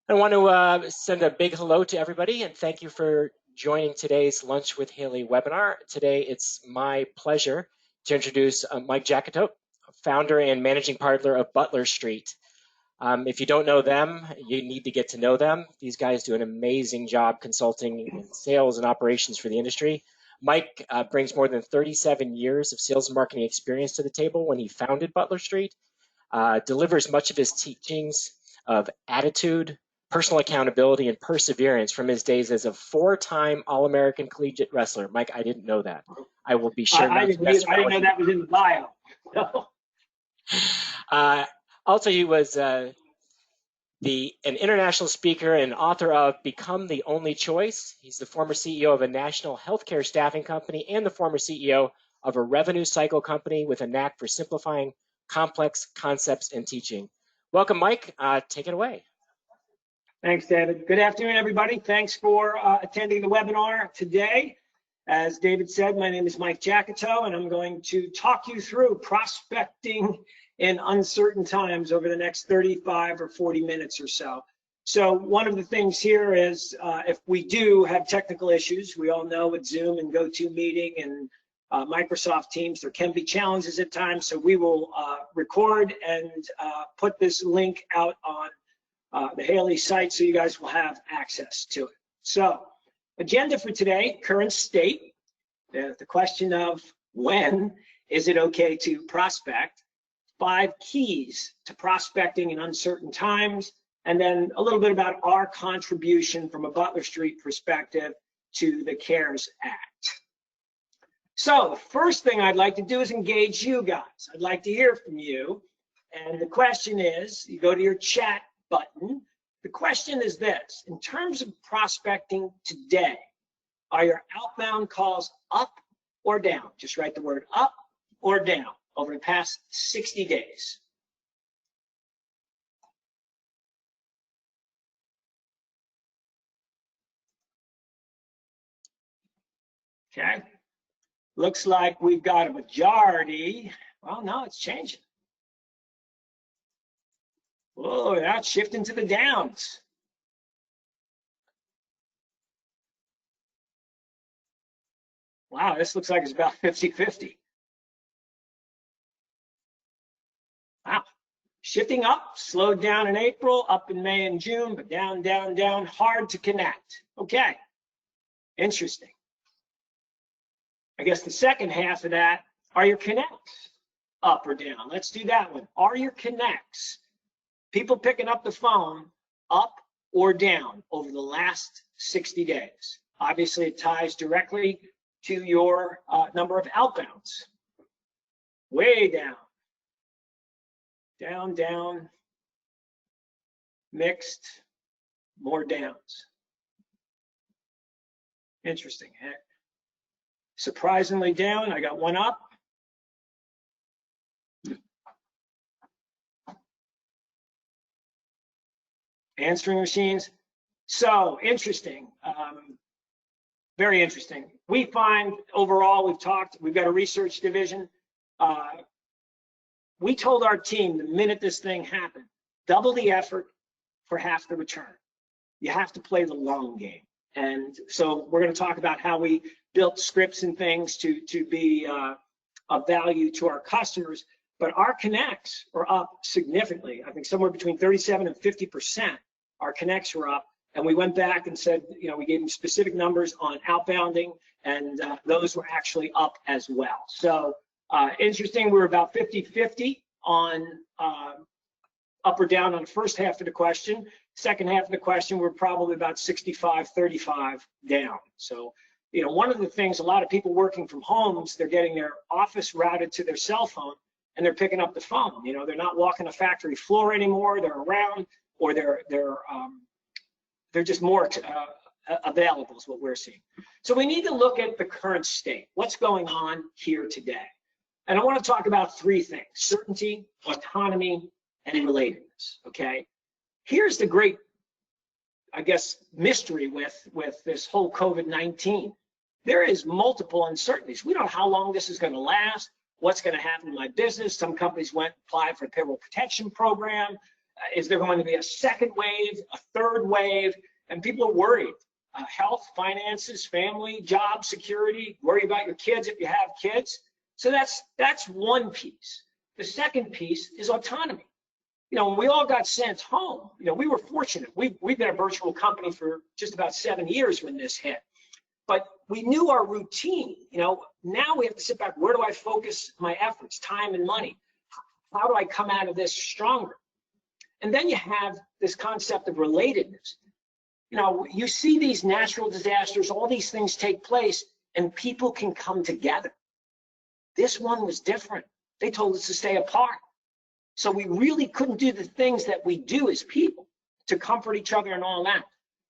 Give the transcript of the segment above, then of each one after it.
I want to send a big hello to everybody and thank you for joining today's Lunch with Haley webinar. Today, it's my pleasure to introduce Mike Jacoutot, founder and managing partner of Butler Street. If you don't know them, you need to get to know them. These guys do an amazing job consulting in sales and operations for the industry. Mike brings more than 37 years of sales and marketing experience to the table when he founded Butler Street, delivers much of his teachings of attitude, personal accountability, and perseverance from his days as a 4-time All-American collegiate wrestler. Mike, I didn't know that. I will be sure. I didn't know that was in the bio. Also, he was an international speaker and author of Become the Only Choice. He's the former CEO of a national healthcare staffing company and the former CEO of a revenue cycle company with a knack for simplifying complex concepts and teaching. Welcome, Mike. Take it away. Thanks, David. Good afternoon, everybody. Thanks for attending the webinar today. As David said, my name is Mike Jacoutot, and I'm going to talk you through prospecting in uncertain times over the next 35 or 40 minutes or so. So one of the things here is if we do have technical issues, we all know with Zoom and GoToMeeting and Microsoft Teams, there can be challenges at times. So we will record and put this link out on the Haley site so you guys will have access to it. So agenda for today, current state, the question of when is it okay to prospect, 5 keys to prospecting in uncertain times, and then a little bit about our contribution from a Butler Street perspective to the CARES Act. So the first thing I'd like to do is engage you guys. I'd like to hear from you. And the question is, you go to your chat button. The question is this: in terms of prospecting today, are your outbound calls up or down? Just write the word up or down over the past 60 days. Okay. Looks like we've got a majority. Well, no, it's changing. Oh, that's shifting to the downs. Wow, this looks like it's about 50-50. Wow, shifting up, slowed down in April, up in May and June, but down, down, down, hard to connect. Okay, interesting. I guess the second half of that, are your connects up or down? Let's do that one. Are your connects, people picking up the phone, up or down over the last 60 days? Obviously, it ties directly to your number of outbounds. Way down. Down, down, mixed, more downs. Interesting. Surprisingly down, I got one up. Answering machines. So interesting, very interesting. We find overall, we've got a research division. We told our team the minute this thing happened, double the effort for half the return. You have to play the long game. And so we're going to talk about how we built scripts and things to be of value to our customers. But our connects are up significantly. I think somewhere between 37 and 50%. Our connects were up, and we went back and said, you know, we gave them specific numbers on outbounding, and those were actually up as well. So interesting, we're about 50-50 on up or down on the first half of the question. Second half of the question, we're probably about 65-35 down. So, you know, one of the things, a lot of people working from homes, they're getting their office routed to their cell phone, and they're picking up the phone. You know, they're not walking a factory floor anymore. They're around, or they're just more available is what we're seeing. So we need to look at the current state. What's going on here today? And I want to talk about 3 things: certainty, autonomy, and relatedness. Okay. Here's the great, I guess, mystery with this whole COVID-19. There is multiple uncertainties. We don't know how long this is going to last, what's going to happen in my business. Some companies went and applied for a payroll protection program. Is there going to be a second wave, a third wave? And people are worried. Health, finances, family, job security, worry about your kids if you have kids. So that's one piece. The second piece is autonomy. You know, when we all got sent home, you know, we were fortunate. We've been a virtual company for just about 7 years when this hit. But we knew our routine. You know, now we have to sit back. Where do I focus my efforts, time and money? How do I come out of this stronger? And then you have this concept of relatedness. You know, you see these natural disasters, all these things take place, and people can come together. This one was different. They told us to stay apart. So we really couldn't do the things that we do as people to comfort each other and all that.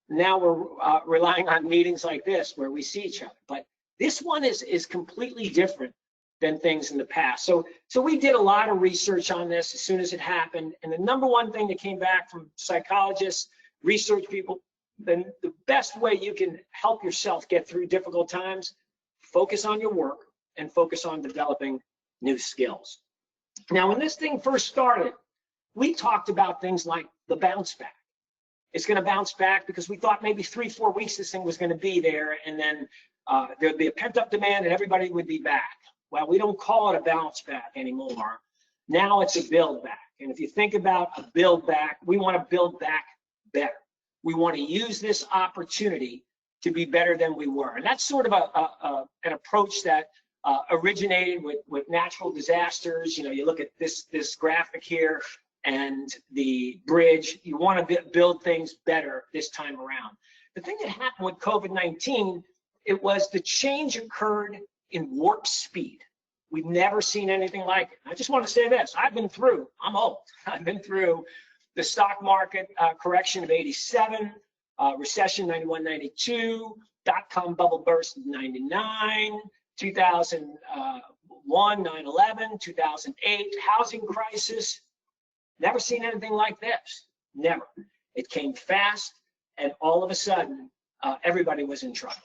Now we're relying on meetings like this where we see each other. But this one is completely different than things in the past. So we did a lot of research on this as soon as it happened. And the number one thing that came back from psychologists, research people, then the best way you can help yourself get through difficult times, focus on your work and focus on developing new skills. Now, when this thing first started, we talked about things like the bounce back. It's going to bounce back because we thought maybe 3-4 weeks this thing was going to be there, and then there'd be a pent-up demand and everybody would be back. Well, we don't call it a bounce back anymore. Now it's a build back. And if you think about a build back, we want to build back better. We want to use this opportunity to be better than we were. And that's sort of an approach that originated with natural disasters. You know, you look at this graphic here and the bridge. You want to build things better this time around. The thing that happened with COVID-19, it was the change occurred in warp speed. We've never seen anything like it. I just want to say this. I'm old. I've been through the stock market correction of 87, recession 91, 92, dot-com bubble burst in 99, 2001, 9/11, 2008, housing crisis. Never seen anything like this. Never. It came fast, and all of a sudden, everybody was in trouble.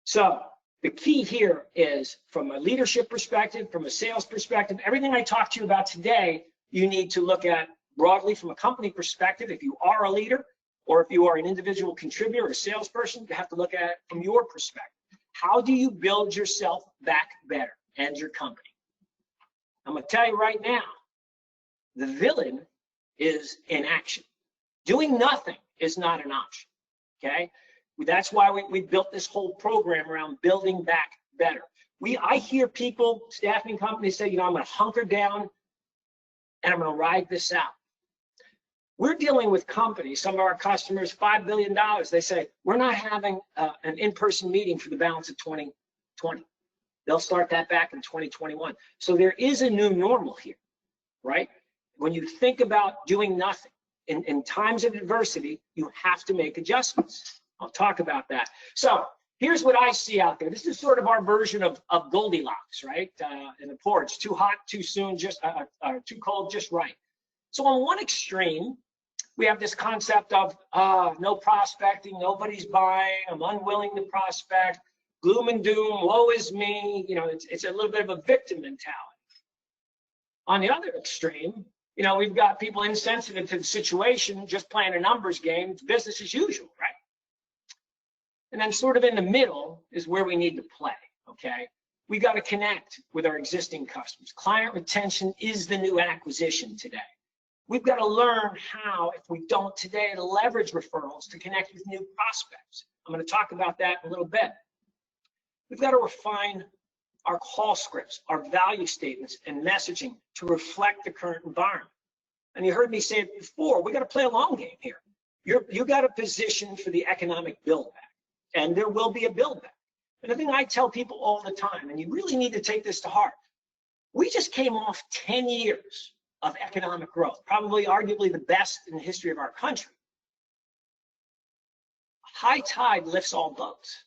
So the key here is, from a leadership perspective, from a sales perspective, everything I talked to you about today, you need to look at broadly from a company perspective. If you are a leader, or if you are an individual contributor or a salesperson, you have to look at it from your perspective. How do you build yourself back better and your company? I'm going to tell you right now, the villain is inaction. Doing nothing is not an option, okay? That's why we built this whole program around building back better. I hear people, staffing companies say, you know, I'm going to hunker down and I'm going to ride this out. We're dealing with companies, some of our customers, $5 billion. They say, we're not having an in-person meeting for the balance of 2020. They'll start that back in 2021. So there is a new normal here, right? When you think about doing nothing, in times of adversity, you have to make adjustments. I'll talk about that. So here's what I see out there. This is sort of our version of Goldilocks, right? In the porch, too hot, too soon, just too cold, just right. So on one extreme, we have this concept of no prospecting, nobody's buying, I'm unwilling to prospect, gloom and doom, woe is me. You know, it's a little bit of a victim mentality. On the other extreme, you know, we've got people insensitive to the situation, just playing a numbers game. It's business as usual, right? And then sort of in the middle is where we need to play, okay? We got to connect with our existing customers. Client retention is the new acquisition today. We've got to learn how, if we don't today, to leverage referrals to connect with new prospects. I'm going to talk about that in a little bit. We've got to refine our call scripts, our value statements, and messaging to reflect the current environment. And you heard me say it before, we got to play a long game here. You got to position for the economic build back, and there will be a build back. And the thing I tell people all the time, and you really need to take this to heart, we just came off 10 years of economic growth, probably arguably the best in the history of our country. High tide lifts all boats.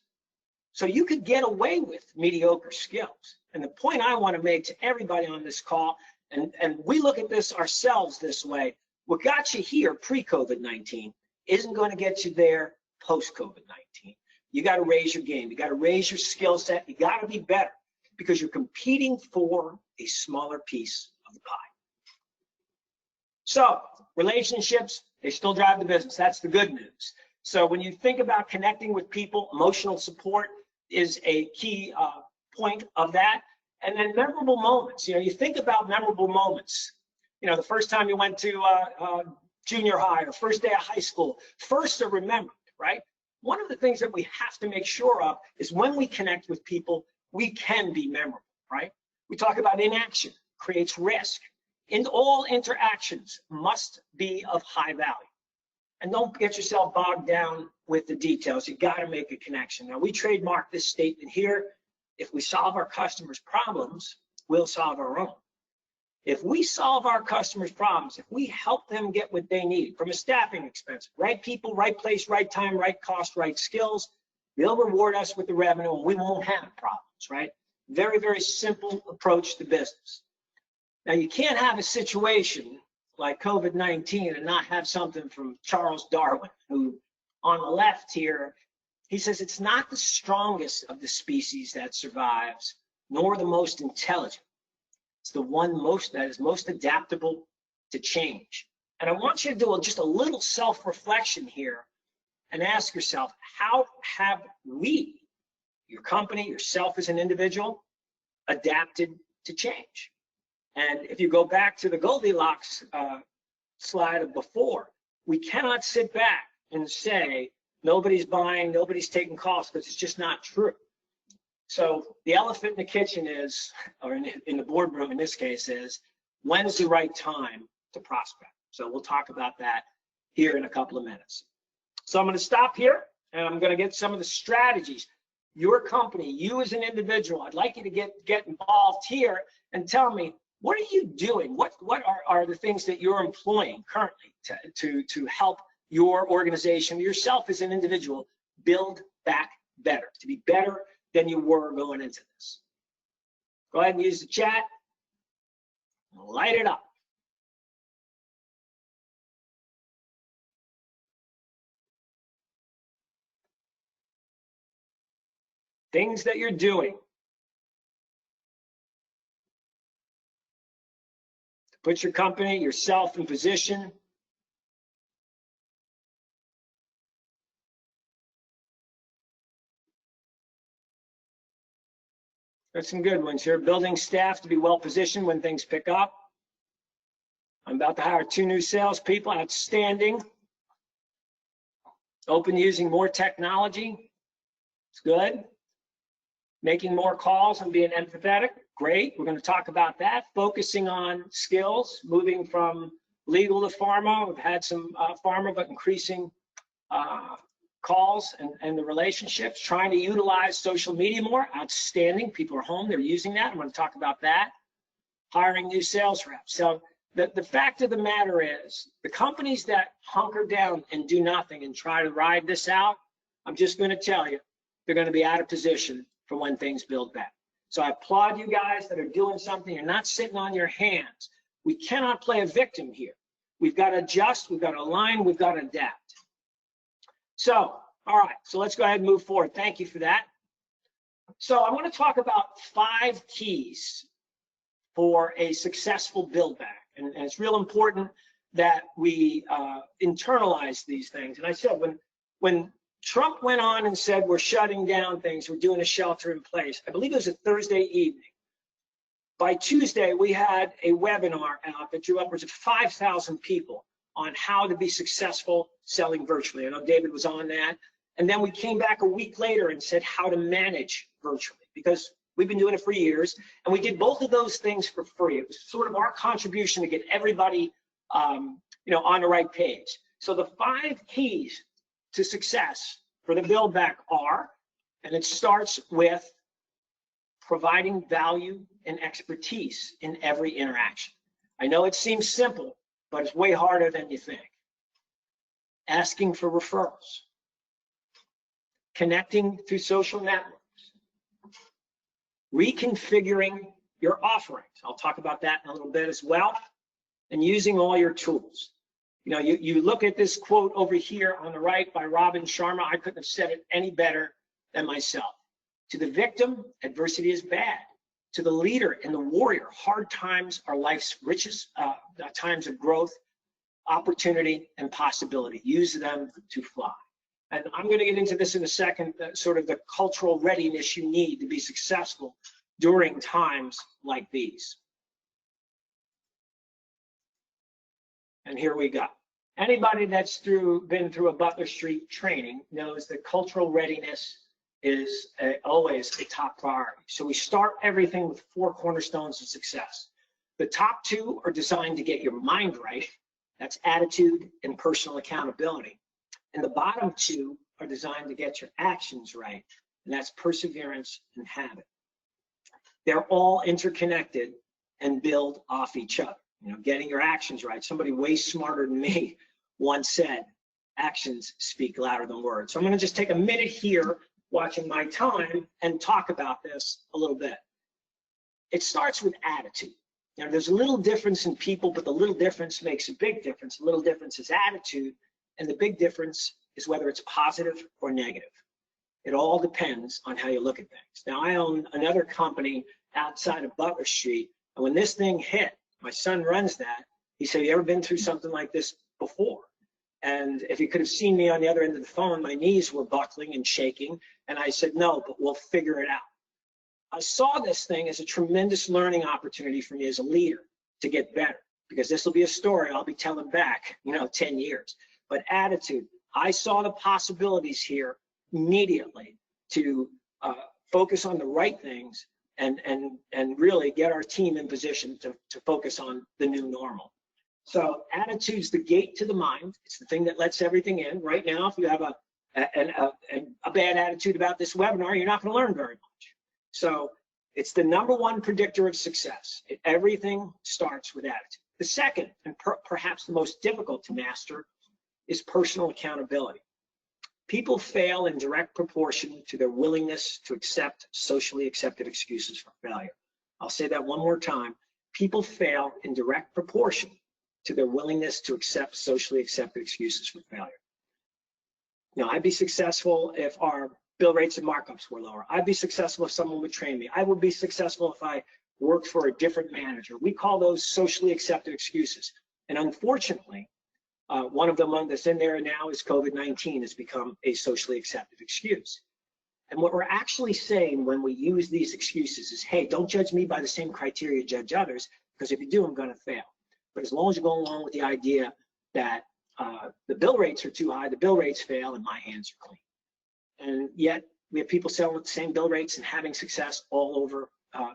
So you could get away with mediocre skills. And the point I want to make to everybody on this call, and we look at this ourselves this way, what got you here pre-COVID-19 isn't going to get you there post-COVID-19. You got to raise your game. You got to raise your skill set. You got to be better because you're competing for a smaller piece of the pie. So Relationships, they still drive the business. That's the good news. So when you think about connecting with people, emotional support is a key point of that. And then memorable moments. You know, you think about memorable moments. You know, the first time you went to junior high or first day of high school, first are remembered, right? One of the things that we have to make sure of is when we connect with people, we can be memorable, right? We talk about inaction creates risk. In all interactions must be of high value. And don't get yourself bogged down with the details. You got to make a connection. Now, we trademark this statement here. If we solve our customers' problems, we'll solve our own. If we solve our customers' problems, if we help them get what they need from a staffing expense, right people, right place, right time, right cost, right skills, they'll reward us with the revenue and we won't have problems, right? Very, very simple approach to business. Now, you can't have a situation like COVID-19 and not have something from Charles Darwin, who on the left here, he says it's not the strongest of the species that survives, nor the most intelligent. It's the one that is most adaptable to change. And I want you to do just a little self-reflection here and ask yourself, how have we, your company, yourself as an individual, adapted to change? And if you go back to the Goldilocks slide of before, we cannot sit back and say, nobody's buying, nobody's taking calls, because it's just not true. So the elephant in the kitchen is, or in the boardroom in this case is, when's the right time to prospect? So we'll talk about that here in a couple of minutes. So I'm going to stop here and I'm going to get some of the strategies. Your company, you as an individual, I'd like you to get involved here and tell me, what are you doing? What are the things that you're employing currently to help your organization, yourself as an individual, build back better, to be better than you were going into this? Go ahead and use the chat. Light it up. Things that you're doing to put your company, yourself in position There's some good ones here. Building staff to be well positioned when things pick up. I'm about to hire 2 new salespeople. Outstanding. Open using more technology. It's good. Making more calls and being empathetic. Great. We're going to talk about that. Focusing on skills, moving from legal to pharma. We've had some pharma, but increasing calls and the relationships. Trying to utilize social media more. Outstanding. People are home. They're using that. I'm going to talk about that. Hiring new sales reps. So the fact of the matter is, the companies that hunker down and do nothing and try to ride this out, I'm just going to tell you, they're going to be out of position for when things build back. So I applaud you guys that are doing something. You're not sitting on your hands. We cannot play a victim here. We've got to adjust, we've got to align, we've got to adapt. So, all right, so let's go ahead and move forward. Thank you for that. So I want to talk about 5 keys for a successful build back. And it's real important that we internalize these things. And I said, when Trump went on and said, we're shutting down things, we're doing a shelter in place, I believe it was a Thursday evening. By Tuesday, we had a webinar out that drew upwards of 5,000 people on how to be successful selling virtually. I know David was on that. And then we came back a week later and said how to manage virtually, because we've been doing it for years. And we did both of those things for free. It was sort of our contribution to get everybody on the right page. So the 5 keys to success for the build back are, and it starts with providing value and expertise in every interaction. I know it seems simple, but it's way harder than you think. Asking for referrals, connecting through social networks, reconfiguring your offerings. I'll talk about that in a little bit as well, and using all your tools. You know, you look at this quote over here on the right by Robin Sharma. I couldn't have said it any better than myself. To the victim, adversity is bad. To the leader and the warrior, hard times are life's richest times of growth. opportunity, and possibility. Use them to fly. And I'm going to get into this in a second, sort of the cultural readiness you need to be successful during times like these. And here we go. Anybody that's been through a Butler Street training knows that cultural readiness is always a top priority. So we start everything with 4 cornerstones of success. The top 2 are designed to get your mind right. That's attitude and personal accountability. And the bottom 2 are designed to get your actions right. And that's perseverance and habit. They're all interconnected and build off each other. You know, getting your actions right. Somebody way smarter than me once said, actions speak louder than words. So I'm going to just take a minute here, watching my time, and talk about this a little bit. It starts with attitude. You know, there's a little difference in people, but the little difference makes a big difference. The little difference is attitude, and the big difference is whether it's positive or negative. It all depends on how you look at things. Now, I own another company outside of Butler Street, and when this thing hit, my son runs that. He said, "You ever been through something like this before?" And if you could have seen me on the other end of the phone, my knees were buckling and shaking. And I said, "No, but we'll figure it out." I saw this thing as a tremendous learning opportunity for me as a leader to get better, because this will be a story I'll be telling back, 10 years. But attitude, I saw the possibilities here immediately to focus on the right things and really get our team in position to focus on the new normal. So attitude's the gate to the mind. It's the thing that lets everything in. Right now, if you have a bad attitude about this webinar, you're not going to learn very much. So it's the #1 predictor of success. Everything starts with attitude. The second, and perhaps the most difficult to master, is personal accountability. People fail in direct proportion to their willingness to accept socially accepted excuses for failure. I'll say that one more time. People fail in direct proportion to their willingness to accept socially accepted excuses for failure. I'd be successful if our bill rates and markups were lower. I'd be successful if someone would train me. I would be successful if I worked for a different manager. We call those socially accepted excuses. And unfortunately, one of them that's in there now is COVID-19 has become a socially accepted excuse. And what we're actually saying when we use these excuses is, hey, don't judge me by the same criteria you judge others, because if you do, I'm going to fail. But as long as you go along with the idea that the bill rates are too high, the bill rates fail, and my hands are clean. And yet we have people selling at the same bill rates and having success all over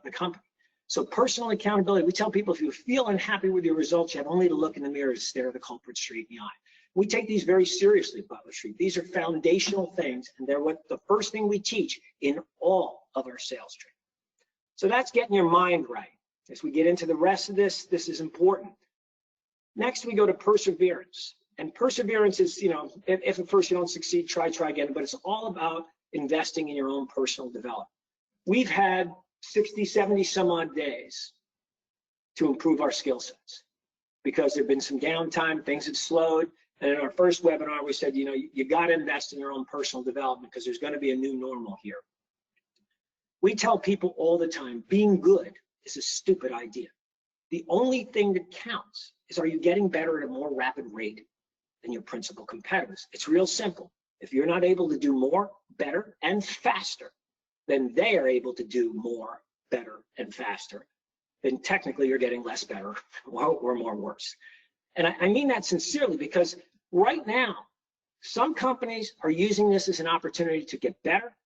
the company. So personal accountability, we tell people if you feel unhappy with your results, you have only to look in the mirror to stare the culprit straight in the eye. We take these very seriously at Butler Street. These are foundational things, and they're the first thing we teach in all of our sales training. So that's getting your mind right. As we get into the rest of this is important. Next, we go to perseverance. And perseverance is, if at first you don't succeed, try again, but it's all about investing in your own personal development. We've had 60, 70 some odd days to improve our skill sets because there've been some downtime, things have slowed. And in our first webinar, we said, you got to invest in your own personal development because there's going to be a new normal here. We tell people all the time, being good is a stupid idea. The only thing that counts is, are you getting better at a more rapid rate than your principal competitors? It's real simple. If you're not able to do more, better, and faster than they are able to do more, better, and faster, then technically you're getting less better or more worse. And I mean that sincerely, because right now, some companies are using this as an opportunity to get better,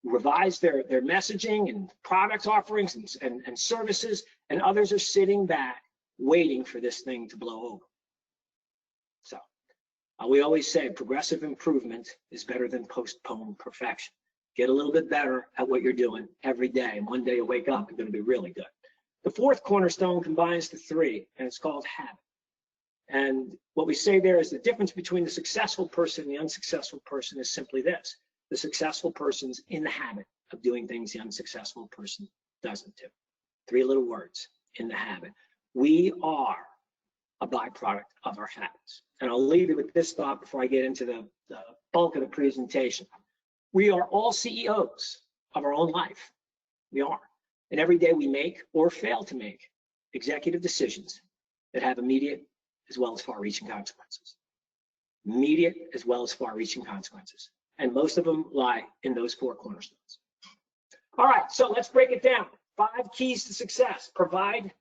revise their messaging and product offerings and services, and others are sitting back waiting for this thing to blow over. So we always say progressive improvement is better than postponed perfection. Get a little bit better at what you're doing every day, and one day you wake up, you're going to be really good. The fourth cornerstone combines the three, and it's called habit. And what we say there is the difference between the successful person and the unsuccessful person is simply this. The successful person's in the habit of doing things the unsuccessful person doesn't do. 3 little words, in the habit. We are a byproduct of our habits. And I'll leave you with this thought before I get into the bulk of the presentation. We are all CEOs of our own life. We are. And every day we make or fail to make executive decisions that have immediate as well as far-reaching consequences. Immediate as well as far-reaching consequences. And most of them lie in those 4 cornerstones. All right, so let's break it down. 5 keys to success. Provide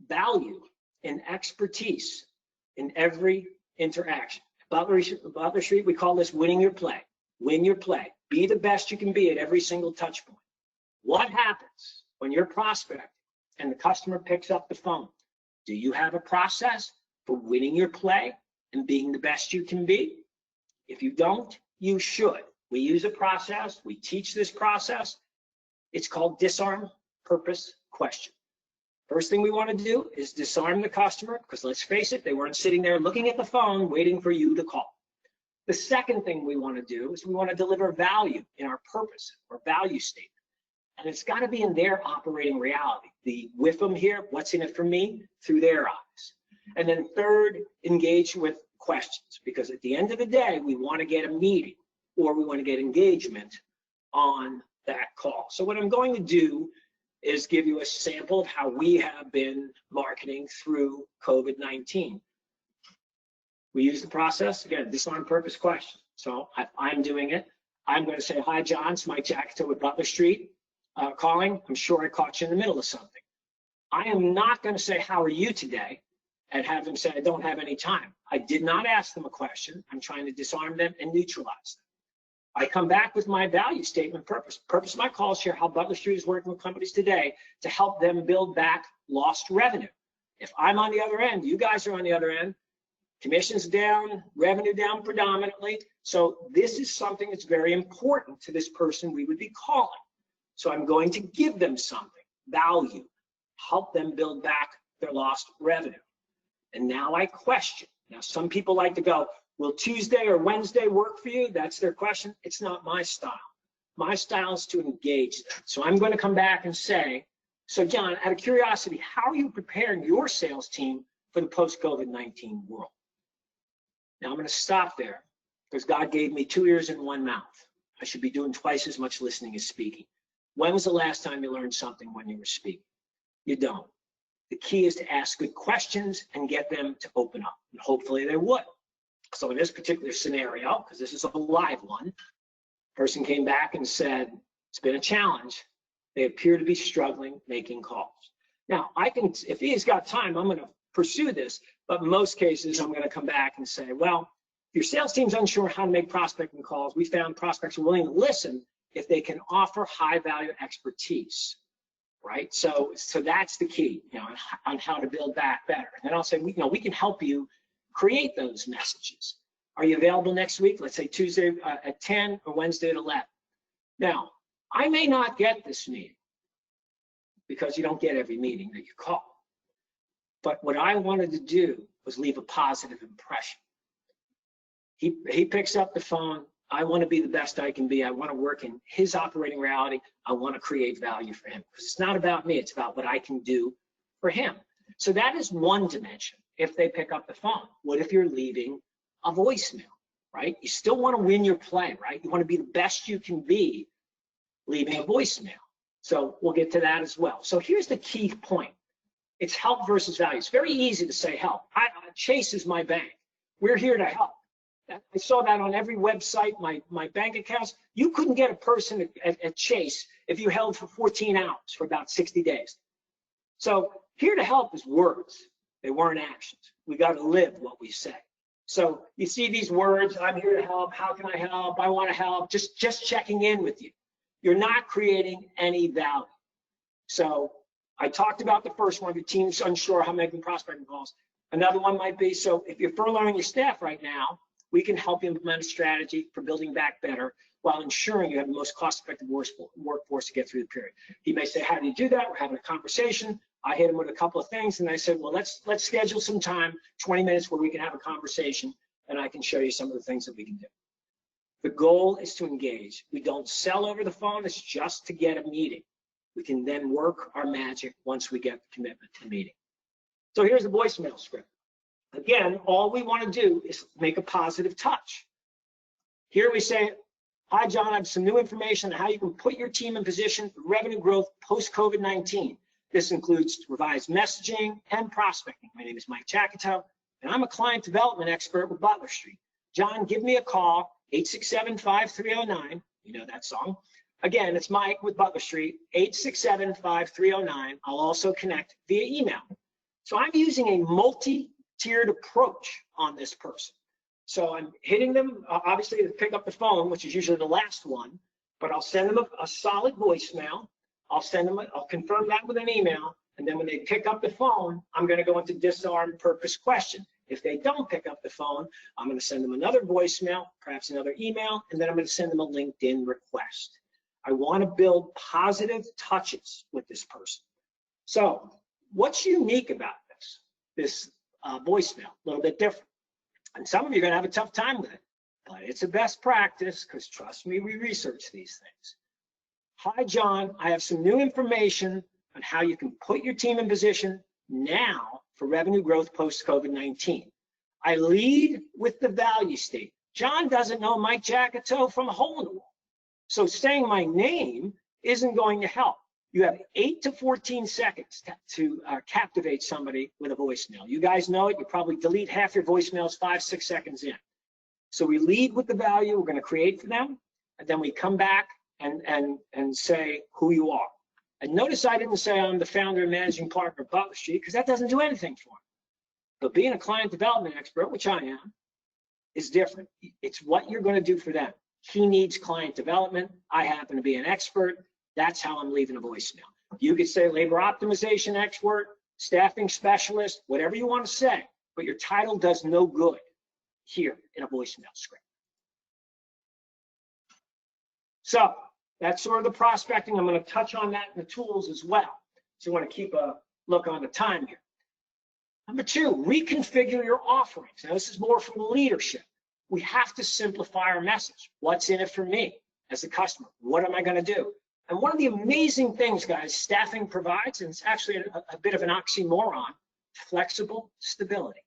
value and expertise in every interaction. Butler Street, we call this winning your play. Win your play. Be the best you can be at every single touch point. What happens when you're prospecting and the customer picks up the phone? Do you have a process for winning your play and being the best you can be? If you don't, you should. We use a process. We teach this process. It's called disarm, purpose, question. First thing we want to do is disarm the customer, because let's face it, they weren't sitting there looking at the phone waiting for you to call. The second thing we want to do is we want to deliver value in our purpose or value statement. And it's got to be in their operating reality. The with them here, what's in it for me, through their eyes. And then third, engage with questions, because at the end of the day, we want to get a meeting or we want to get engagement on that call. So what I'm going to do is give you a sample of how we have been marketing through COVID-19. We use the process, again, disarm, purpose, question. So if I'm doing it, I'm going to say, hi, John, it's Mike Jacoutot with Butler Street calling. I'm sure I caught you in the middle of something. I am not going to say, how are you today? And have them say, I don't have any time. I did not ask them a question. I'm trying to disarm them and neutralize them. I come back with my value statement, purpose. Purpose of my call is share how Butler Street is working with companies today to help them build back lost revenue. If I'm on the other end, you guys are on the other end, commissions down, revenue down predominantly. So this is something that's very important to this person we would be calling. So I'm going to give them something, value, help them build back their lost revenue. And now I question. Now, some people like to go, will Tuesday or Wednesday work for you? That's their question. It's not my style. My style is to engage them. So I'm going to come back and say, so John, out of curiosity, how are you preparing your sales team for the post-COVID-19 world? Now I'm going to stop there because God gave me 2 ears and 1 mouth. I should be doing twice as much listening as speaking. When was the last time you learned something when you were speaking? You don't. The key is to ask good questions and get them to open up. And hopefully they would. So in this particular scenario, because this is a live one, person came back and said, it's been a challenge. They appear to be struggling making calls. Now, I can, if he's got time, I'm going to pursue this, but in most cases, I'm going to come back and say, well, if your sales team's unsure how to make prospecting calls, we found prospects are willing to listen if they can offer high value expertise, right? So that's the key, on how to build back better. And then I'll say, we can help you create those messages. Are you available next week? Let's say Tuesday at 10 or Wednesday at 11. Now, I may not get this meeting because you don't get every meeting that you call. But what I wanted to do was leave a positive impression. He picks up the phone. I want to be the best I can be. I want to work in his operating reality. I want to create value for him. Because it's not about me. It's about what I can do for him. So that is one dimension if they pick up the phone. What if you're leaving a voicemail, right? You still want to win your play, right? You want to be the best you can be leaving a voicemail. So we'll get to that as well. So here's the key point. It's help versus value. It's very easy to say help. Chase is my bank. We're here to help. I saw that on every website, my bank accounts. You couldn't get a person at Chase if you held for 14 hours for about 60 days. So here to help is words. They weren't actions. We got to live what we say. So you see these words, I'm here to help, how can I help, I want to help, just checking in with you. You're not creating any value. So I talked about the first one, if your team's unsure how making prospecting calls. Another one might be, so if you're furloughing your staff right now, we can help you implement a strategy for building back better while ensuring you have the most cost-effective workforce to get through the period. He may say, how do you do that? We're having a conversation. I hit him with a couple of things, and I said, well, let's schedule some time, 20 minutes, where we can have a conversation, and I can show you some of the things that we can do. The goal is to engage. We don't sell over the phone. It's just to get a meeting. We can then work our magic once we get the commitment to the meeting. So here's the voicemail script. Again, all we want to do is make a positive touch. Here we say, hi, John, I have some new information on how you can put your team in position for revenue growth post-COVID-19. This includes revised messaging and prospecting. My name is Mike Jacoutot. and I'm a client development expert with Butler Street. John, give me a call, 867-5309. You know that song. Again, it's Mike with Butler Street, 867-5309. I'll also connect via email. So I'm using a multi-tiered approach on this person. So I'm hitting them, obviously, to pick up the phone, which is usually the last one, but I'll send them a solid voicemail. I'll confirm that with an email. And then when they pick up the phone, I'm going to go into disarm purpose question. If they don't pick up the phone, I'm going to send them another voicemail, perhaps another email, and then I'm going to send them a LinkedIn request. I want to build positive touches with this person. So what's unique about this voicemail? A little bit different. And some of you are going to have a tough time with it, but it's a best practice because trust me, we research these things. Hi, John, I have some new information on how you can put your team in position now for revenue growth post-COVID-19. I lead with the value statement. John doesn't know Mike Jacoutot from a hole in the wall. So saying my name isn't going to help. You have 8 to 14 seconds to captivate somebody with a voicemail. You guys know it. You probably delete half your voicemails 5-6 seconds in. So we lead with the value we're going to create for them, and then we come back and say who you are. And notice I didn't say I'm the founder and managing partner of Butler Street because that doesn't do anything for me. But being a client development expert, which I am, is different. It's what you're going to do for them. He needs client development. I happen to be an expert. That's how I'm leaving a voicemail. You could say labor optimization expert, staffing specialist, whatever you want to say, but your title does no good here in a voicemail script. So that's sort of the prospecting. I'm going to touch on that in the tools as well. So you want to keep a look on the time here. Number 2, reconfigure your offerings. Now this is more from leadership. We have to simplify our message. What's in it for me as a customer? What am I going to do? And one of the amazing things, guys, staffing provides, and it's actually a bit of an oxymoron, flexible stability.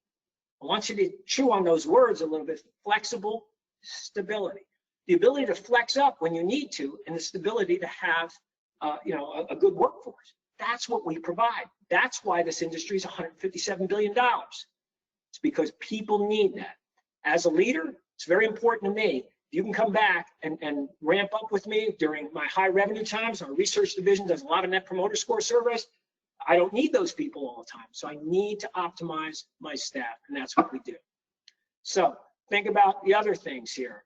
I want you to chew on those words a little bit. Flexible stability. The ability to flex up when you need to, and the stability to have a good workforce. That's what we provide. That's why this industry is $157 billion. It's because people need that. As a leader, it's very important to me. You can come back and ramp up with me during my high revenue times. Our research division does a lot of net promoter score surveys. I don't need those people all the time. So I need to optimize my staff, and that's what we do. So think about the other things here.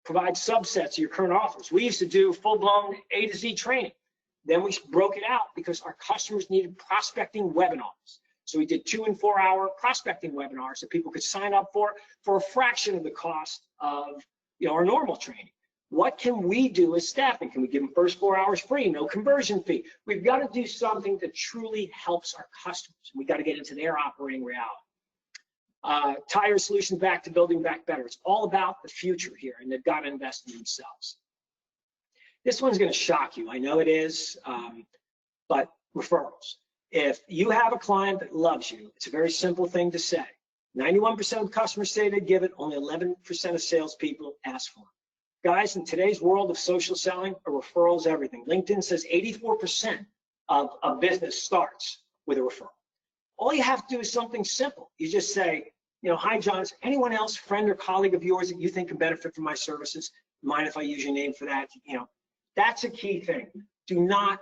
Provide subsets of your current offers. We used to do full-blown A to Z training. Then we broke it out because our customers needed prospecting webinars. So we did 2- and 4-hour prospecting webinars that people could sign up for a fraction of the cost of our normal training. What can we do as staffing? Can we give them first 4 hours free, no conversion fee? We've got to do something that truly helps our customers. We got to get into their operating reality. Tie your solution back to building back better. It's all about the future here, and they've got to invest in themselves. This one's going to shock you. I know it is, but referrals. If you have a client that loves you, it's a very simple thing to say. 91% of customers say they give it, only 11% of salespeople ask for it. Guys, in today's world of social selling, a referral is everything. LinkedIn says 84% of business starts with a referral. All you have to do is something simple. You just say, hi, John, is anyone else, friend or colleague of yours that you think can benefit from my services? Mind if I use your name for that? That's a key thing. Do not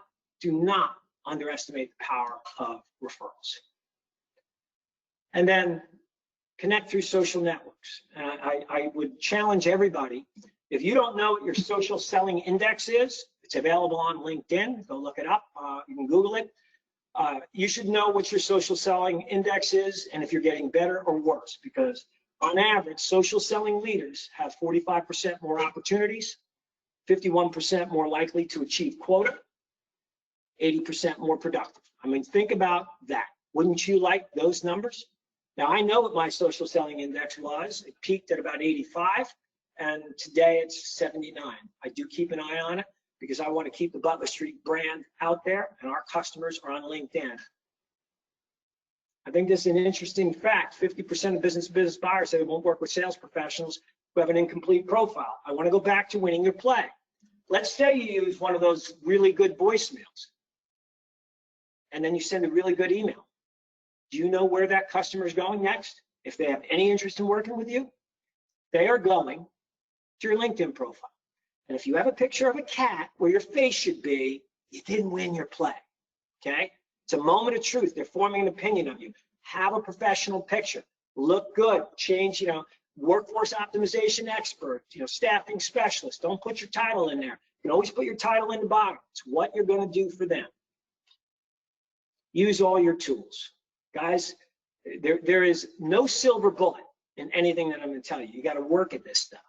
underestimate the power of referrals. And then connect through social networks. I would challenge everybody, if you don't know what your social selling index is, it's available on LinkedIn. Go look it up. You can Google it. You should know what your social selling index is and if you're getting better or worse, because on average, social selling leaders have 45% more opportunities, 51% more likely to achieve quota, 80% more productive. I mean, think about that. Wouldn't you like those numbers? Now, I know what my social selling index was. It peaked at about 85, and today it's 79. I do keep an eye on it because I want to keep the Butler Street brand out there, and our customers are on LinkedIn. I think this is an interesting fact. 50% of business buyers say they won't work with sales professionals who have an incomplete profile. I want to go back to winning your play. Let's say you use one of those really good voicemails, and then you send a really good email. Do you know where that customer is going next? If they have any interest in working with you, they are going to your LinkedIn profile. And if you have a picture of a cat where your face should be, you didn't win your play, okay? It's a moment of truth. They're forming an opinion of you. Have a professional picture. Look good. Change, workforce optimization expert, staffing specialist. Don't put your title in there. You can always put your title in the bottom. It's what you're going to do for them. Use all your tools. Guys, there is no silver bullet in anything that I'm going to tell you. You got to work at this stuff.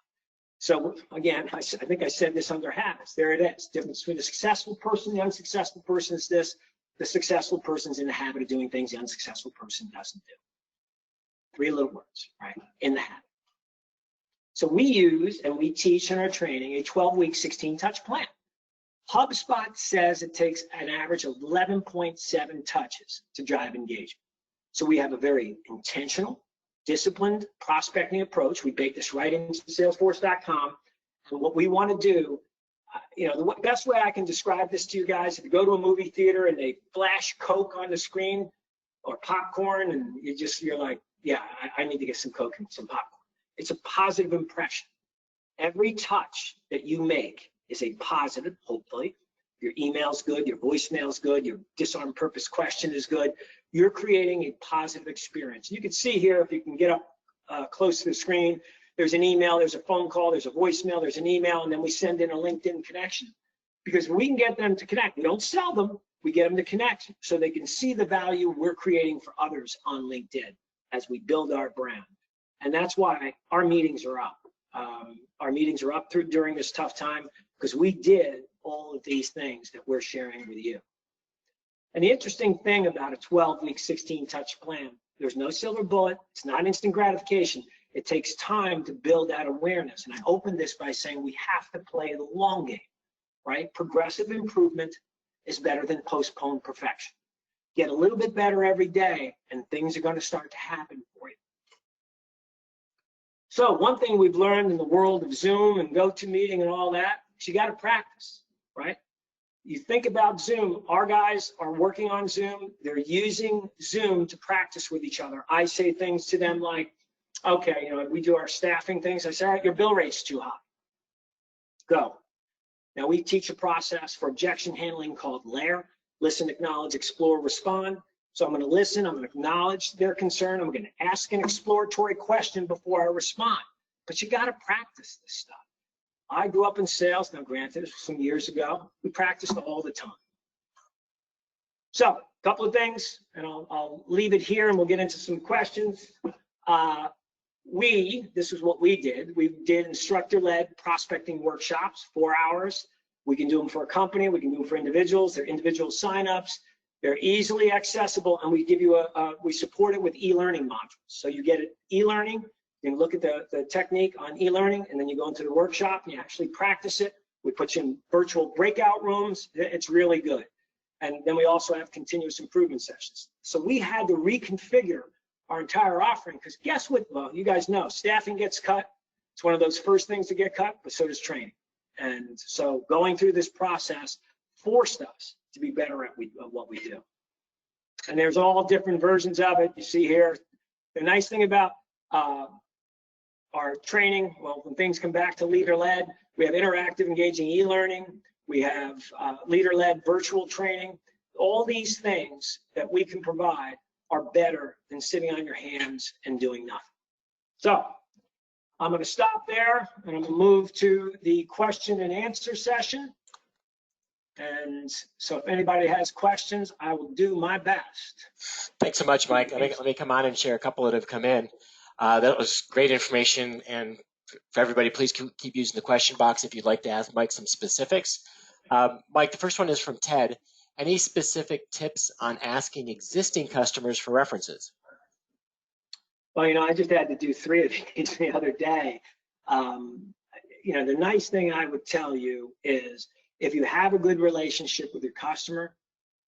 So again, I think I said this under habits. There it is. Difference between the successful person and the unsuccessful person is this. The successful person's in the habit of doing things the unsuccessful person doesn't do. 3 little words, right? In the habit. So we use and we teach in our training a 12-week 16-touch plan. HubSpot says it takes an average of 11.7 touches to drive engagement. So we have a very intentional, disciplined prospecting approach. We bake this right into Salesforce.com. And what we want to do, the best way I can describe this to you guys, if you go to a movie theater and they flash Coke on the screen or popcorn, and you're like, yeah, I need to get some Coke and some popcorn. It's a positive impression. Every touch that you make is a positive, hopefully. Your email's good, your voicemail's good, your disarm purpose question is good. You're creating a positive experience. You can see here, if you can get up close to the screen, there's an email, there's a phone call, there's a voicemail, there's an email, and then we send in a LinkedIn connection. Because we can get them to connect. We don't sell them, we get them to connect so they can see the value we're creating for others on LinkedIn as we build our brand. And that's why our meetings are up. Our meetings are up during this tough time because we did all of these things that we're sharing with you. And the interesting thing about a 12-week 16-touch plan, there's no silver bullet. It's not instant gratification. It takes time to build that awareness. And I opened this by saying we have to play the long game, right? Progressive improvement is better than postponed perfection. Get a little bit better every day, and things are going to start to happen for you. So one thing we've learned in the world of Zoom and GoToMeeting and all that is you got to practice, right? You think about Zoom. Our guys are working on Zoom. They're using Zoom to practice with each other. I say things to them like, okay, we do our staffing things. I say, all right, your bill rate's too high. Go. Now we teach a process for objection handling called LAIR. Listen, acknowledge, explore, respond. So I'm going to listen, I'm going to acknowledge their concern, I'm going to ask an exploratory question before I respond. But you got to practice this stuff. I grew up in sales, now granted, some years ago. We practiced all the time. So a couple of things, and I'll leave it here and we'll get into some questions. This is what we did. We did instructor-led prospecting workshops, 4 hours. We can do them for a company, we can do them for individuals. They're individual signups. They're easily accessible, and we give you we support it with e-learning modules. So you get it e-learning, you can look at the technique on e-learning, and then you go into the workshop and you actually practice it. We put you in virtual breakout rooms. It's really good. And then we also have continuous improvement sessions. So we had to reconfigure our entire offering because guess what? Well, you guys know staffing gets cut. It's one of those first things to get cut, but so does training. And so going through this process forced us to be better at what we do. And there's all different versions of it. You see here, the nice thing about our training, well, when things come back to leader-led, we have interactive, engaging e-learning. We have leader-led virtual training. All these things that we can provide are better than sitting on your hands and doing nothing. So I'm going to stop there and I'm going to move to the question and answer session. And so if anybody has questions, I will do my best. Thanks so much, Mike. Let me come on and share a couple that have come in. That was great information. And for everybody, please keep using the question box if you'd like to ask Mike some specifics. Mike, the first one is from Ted. Any specific tips on asking existing customers for references? Well, I just had to do 3 of these the other day. The nice thing I would tell you is if you have a good relationship with your customer,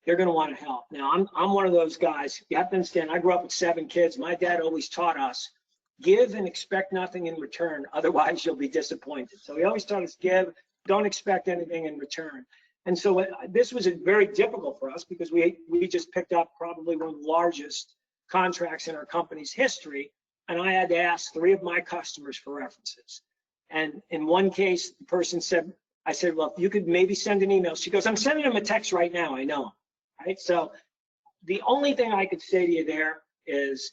they're going to want to help. Now, I'm one of those guys. You have to understand, I grew up with 7 kids. My dad always taught us, give and expect nothing in return. Otherwise, you'll be disappointed. So he always taught us, give, don't expect anything in return. And so this was very difficult for us because we just picked up probably one of the largest contracts in our company's history, and I had to ask 3 of my customers for references. And in one case, the person said, I said, well, if you could maybe send an email. She goes, I'm sending them a text right now, I know. Right? So the only thing I could say to you there is,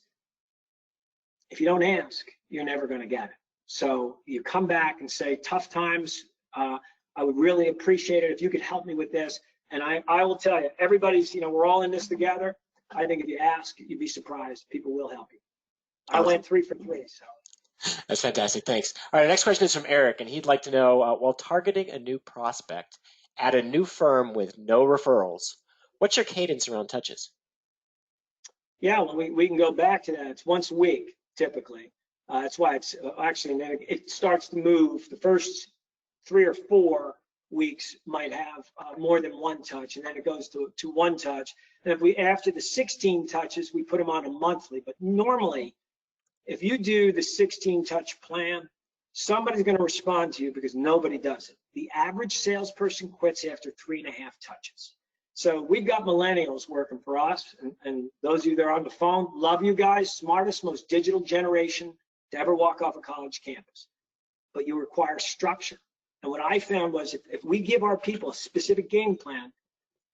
if you don't ask, you're never going to get it. So you come back and say, tough times, I would really appreciate it if you could help me with this. And I will tell you, everybody's, we're all in this together. I think if you ask, you'd be surprised. People will help you. I went 3 for 3, so. That's fantastic. Thanks. All right, next question is from Eric, and he'd like to know, while targeting a new prospect at a new firm with no referrals, what's your cadence around touches? Yeah, well, we can go back to that. It's once a week, typically. That's why it's actually, it starts to move. The first 3 or 4 weeks might have more than 1 touch, and then it goes to 1 touch. And if after the 16 touches, we put them on a monthly. But normally, if you do the 16 touch plan, somebody's going to respond to you because nobody does it. The average salesperson quits after 3.5 touches. So we've got millennials working for us, and those of you that are on the phone, love you guys, smartest, most digital generation to ever walk off a college campus. But you require structure. And what I found was if we give our people a specific game plan,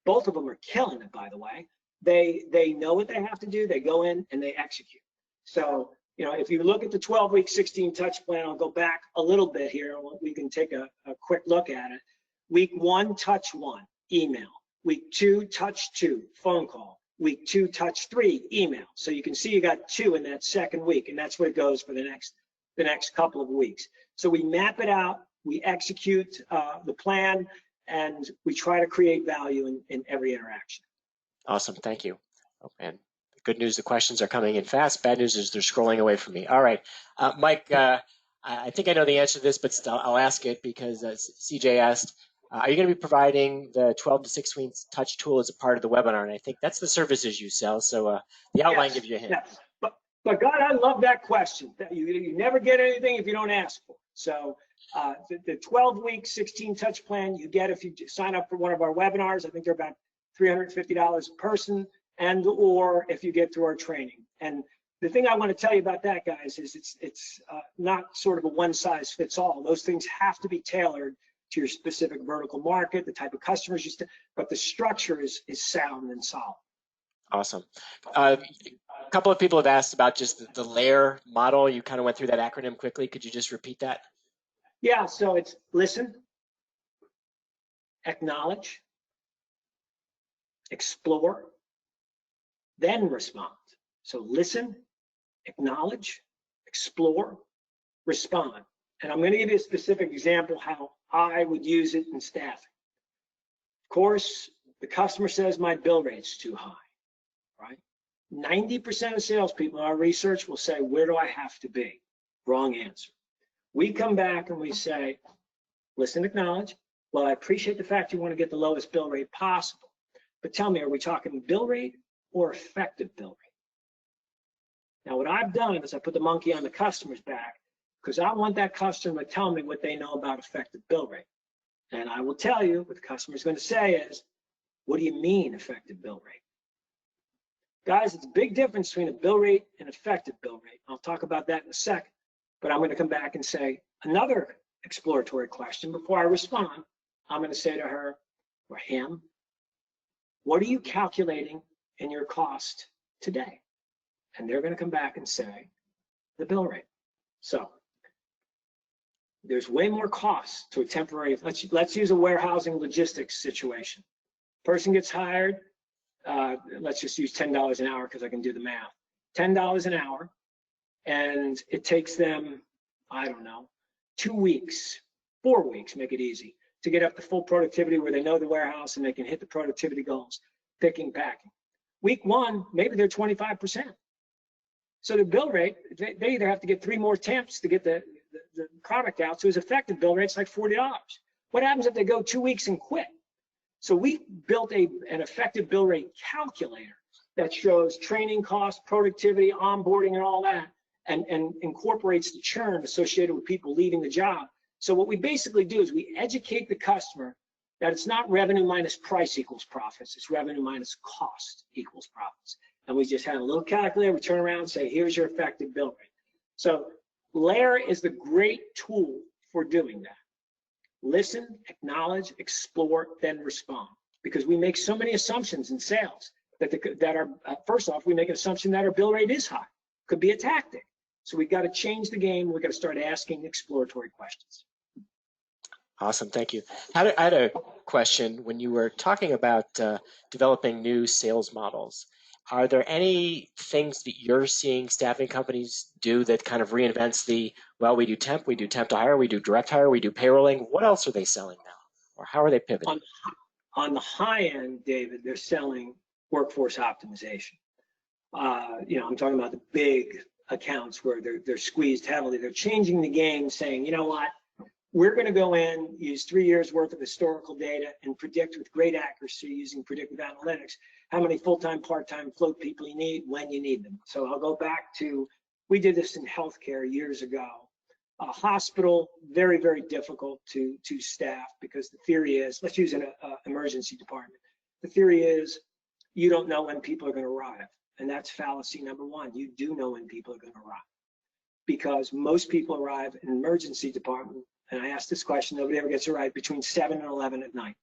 both of them are killing it, by the way. They know what they have to do, they go in and they execute. So, if you look at the 12-week 16 touch plan, I'll go back a little bit here. We can take a quick look at it. Week 1, touch 1, email. Week 2, touch 2, phone call. Week 2, touch 3, email. So you can see you got 2 in that second week, and that's what it goes for the next couple of weeks. So we map it out, we execute the plan, and we try to create value in every interaction. Awesome, thank you. Oh, man. Good news, the questions are coming in fast. Bad news is they're scrolling away from me. All right, Mike, I think I know the answer to this, but still I'll ask it because CJ asked, are you going to be providing the 12 to 16 touch tool as a part of the webinar? And I think that's the services you sell. So the outline gives you a hint. Yes. But God, I love that question. You never get anything if you don't ask for it. So the 12-week 16 touch plan you get if you sign up for one of our webinars. I think they're about $350 a person, and or if you get through our training. And the thing I want to tell you about that, guys, is it's not sort of a one-size-fits-all. Those things have to be tailored to your specific vertical market, the type of customers you still, but the structure is sound and solid. Awesome. A couple of people have asked about just the layer model. You kind of went through that acronym quickly. Could you just repeat that? Yeah, so it's listen, acknowledge, explore, then respond. So listen, acknowledge, explore, respond. And I'm going to give you a specific example how I would use it in staffing. Of course, the customer says my bill rate's too high, right? 90% of salespeople in our research will say, where do I have to be? Wrong answer. We come back and we say, listen, acknowledge. Well, I appreciate the fact you want to get the lowest bill rate possible, but tell me, are we talking bill rate or effective bill rate? Now, what I've done is I put the monkey on the customer's back because I want that customer to tell me what they know about effective bill rate. And I will tell you what the customer is going to say is, what do you mean effective bill rate? Guys, it's a big difference between a bill rate and effective bill rate. I'll talk about that in a second, but I'm going to come back and say another exploratory question before I respond. I'm going to say to her or him, what are you calculating in your cost today? And they're going to come back and say the bill rate. So there's way more costs to a temporary, let's use a warehousing logistics situation. Person gets hired, let's just use $10 an hour because I can do the math. $10 an hour, and it takes them, I don't know, 2 weeks, 4 weeks, make it easy, to get up to full productivity where they know the warehouse and they can hit the productivity goals, picking, packing. Week 1, maybe they're 25%. So the bill rate, they either have to get 3 more attempts to get the product out, so his effective bill rate's like $40. What happens if they go 2 weeks and quit? So we built an effective bill rate calculator that shows training costs, productivity, onboarding, and all that, and incorporates the churn associated with people leaving the job. So what we basically do is we educate the customer that it's not revenue minus price equals profits, it's revenue minus cost equals profits. And we just had a little calculator. We turn around and say, here's your effective bill rate. So LAIR is the great tool for doing that. Listen, acknowledge, explore, then respond. Because we make so many assumptions in sales that are, first off, we make an assumption that our bill rate is high. Could be a tactic. So we've got to change the game. We've got to start asking exploratory questions. Awesome, thank you. I had a question when you were talking about developing new sales models. Are there any things that you're seeing staffing companies do that kind of reinvents well, we do temp to hire, we do direct hire, we do payrolling. What else are they selling now? Or how are they pivoting? On the high end, David, they're selling workforce optimization. I'm talking about the big accounts where they're squeezed heavily. They're changing the game, saying, you know what? We're going to go in, use 3 years worth of historical data and predict with great accuracy using predictive analytics how many full-time, part-time float people you need when you need them. So I'll go back to, we did this in healthcare years ago. A hospital, very, very difficult to staff because the theory is, let's use an emergency department. The theory is you don't know when people are going to arrive. And that's fallacy number one. You do know when people are going to arrive because most people arrive in an emergency department. And I ask this question, nobody ever gets it right, between 7 and 11 at night.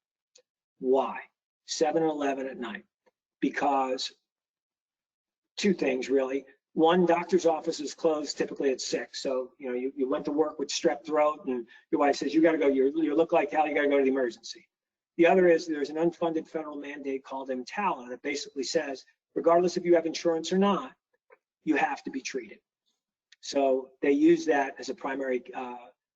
Why? 7 and 11 at night. Because two things really. One, doctor's office is closed typically at 6. So, you went to work with strep throat and your wife says, you got to go, you look like hell, you got to go to the emergency. The other is there's an unfunded federal mandate called EMTALA that basically says, regardless if you have insurance or not, you have to be treated. So they use that as a primary